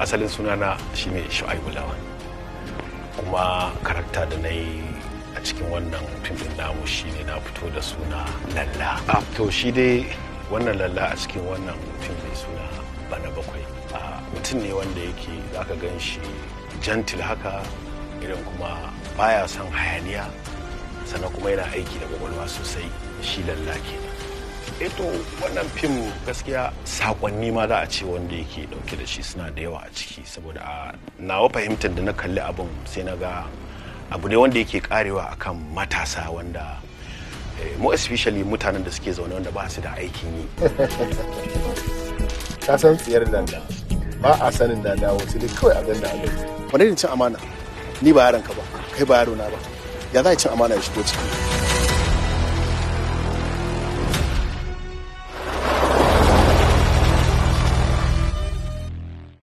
asalin sunana shine Shu'aibu Lawan, kuma karakta da na yi a cikin wannan fim din namu shine na fito da suna Lalla. To shi dai wannan Lalla a cikin wannan fim mai suna Bana Bakwai mutum ne wanda yake zaka gan shi gentle haka, irin kuma baya son hayaniya, sannan kuma yana aiki da kwakwalwa sosai. Shi Lalla kenan. To wannan fim gaskiya sakonni ma za a ce wanda yake dauke da shi suna da yawa a ciki, saboda a nawa fahimtar da na kalli abin sai na ga abu ne wanda yake karewa akan matasa, wanda more especially mutanen da suke zaune wanda ba su da aikin yi. Ka san tsiyar Lalla ba a sanin da dawo sai dai kawai a ganda a gani. Wani ne cin amana? Ni ba yaron ka ba, kai ba yaro na ba, ya za a cin amana ya shigo ciki?